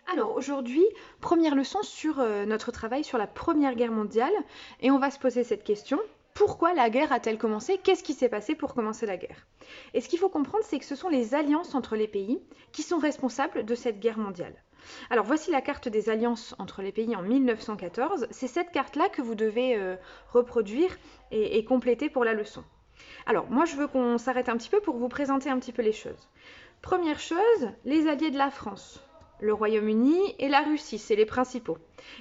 Alors aujourd'hui, première leçon sur notre travail sur la Première Guerre mondiale, et on va se poser cette question. Pourquoi la guerre a-t-elle commencé? Qu'est-ce qui s'est passé pour commencer la guerre? Et ce qu'il faut comprendre, c'est que ce sont les alliances entre les pays qui sont responsables de cette guerre mondiale. Alors voici la carte des alliances entre les pays en 1914. C'est cette carte-là que vous devez reproduire et compléter pour la leçon. Alors moi je veux qu'on s'arrête un petit peu pour vous présenter un petit peu les choses. Première chose, les alliés de la France. Le Royaume-Uni et la Russie, c'est les principaux.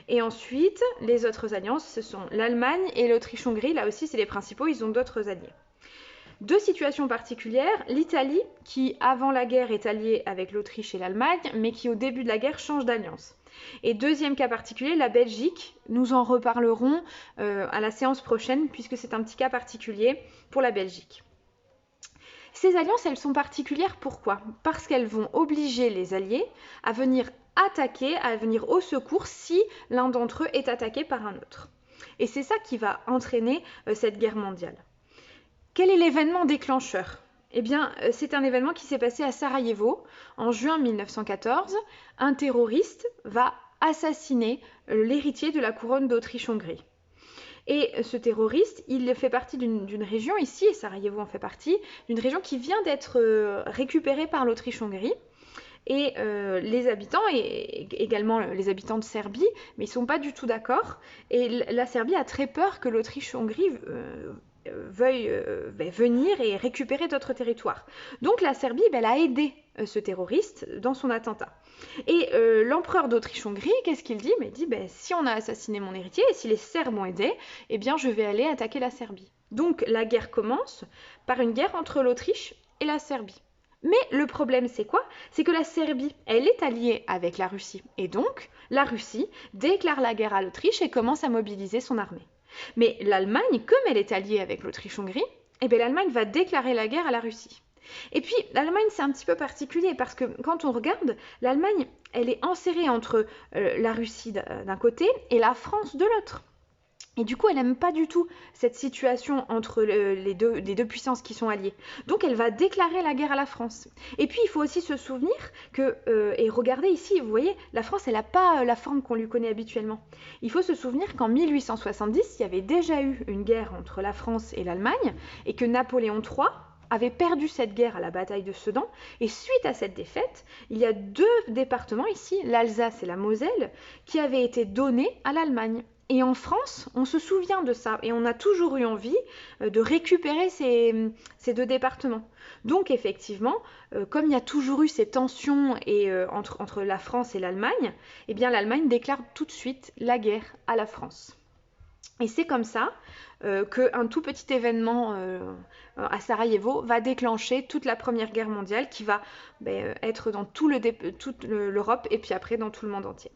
Et ensuite, les autres alliances, ce sont l'Allemagne et l'Autriche-Hongrie. Là aussi, c'est les principaux, ils ont d'autres alliés. Deux situations particulières, l'Italie, qui avant la guerre est alliée avec l'Autriche et l'Allemagne, mais qui au début de la guerre change d'alliance. Et deuxième cas particulier, la Belgique, nous en reparlerons à la séance prochaine, puisque c'est un petit cas particulier pour la Belgique. Ces alliances, elles sont particulières, pourquoi? Parce qu'elles vont obliger les alliés à venir attaquer, à venir au secours si l'un d'entre eux est attaqué par un autre. Et c'est ça qui va entraîner cette guerre mondiale. Quel est l'événement déclencheur? Eh bien, c'est un événement qui s'est passé à Sarajevo en juin 1914. Un terroriste va assassiner l'héritier de la couronne d'Autriche-Hongrie. Et ce terroriste, il fait partie d'une région ici, et Sarajevo en fait partie, d'une région qui vient d'être récupérée par l'Autriche-Hongrie. Et les habitants, et également les habitants de Serbie, mais ils ne sont pas du tout d'accord. Et la Serbie a très peur que l'Autriche-Hongrie veuille venir et récupérer d'autres territoires. Donc la Serbie, elle a aidé ce terroriste dans son attentat. Et l'empereur d'Autriche-Hongrie, qu'est-ce qu'il dit? Il dit, si on a assassiné mon héritier, et si les Serbes ont aidé, eh bien je vais aller attaquer la Serbie. Donc la guerre commence par une guerre entre l'Autriche et la Serbie. Mais le problème, c'est quoi? C'est que la Serbie, elle est alliée avec la Russie. Et donc, la Russie déclare la guerre à l'Autriche et commence à mobiliser son armée. Mais l'Allemagne, comme elle est alliée avec l'Autriche-Hongrie, eh bien l'Allemagne va déclarer la guerre à la Russie. Et puis l'Allemagne, c'est un petit peu particulier parce que quand on regarde, l'Allemagne, elle est enserrée entre la Russie d'un côté et la France de l'autre. Et du coup, elle n'aime pas du tout cette situation entre les deux puissances qui sont alliées. Donc, elle va déclarer la guerre à la France. Et puis, il faut aussi se souvenir que, et regardez ici, vous voyez, la France, elle n'a pas la forme qu'on lui connaît habituellement. Il faut se souvenir qu'en 1870, il y avait déjà eu une guerre entre la France et l'Allemagne, et que Napoléon III avait perdu cette guerre à la bataille de Sedan, et suite à cette défaite, il y a deux départements ici, l'Alsace et la Moselle, qui avaient été donnés à l'Allemagne. Et en France, on se souvient de ça et on a toujours eu envie de récupérer ces deux départements. Donc effectivement, comme il y a toujours eu ces tensions entre la France et l'Allemagne, eh bien l'Allemagne déclare tout de suite la guerre à la France. Et c'est comme ça qu'un tout petit événement à Sarajevo va déclencher toute la Première Guerre mondiale qui va être dans toute l'Europe et puis après dans tout le monde entier.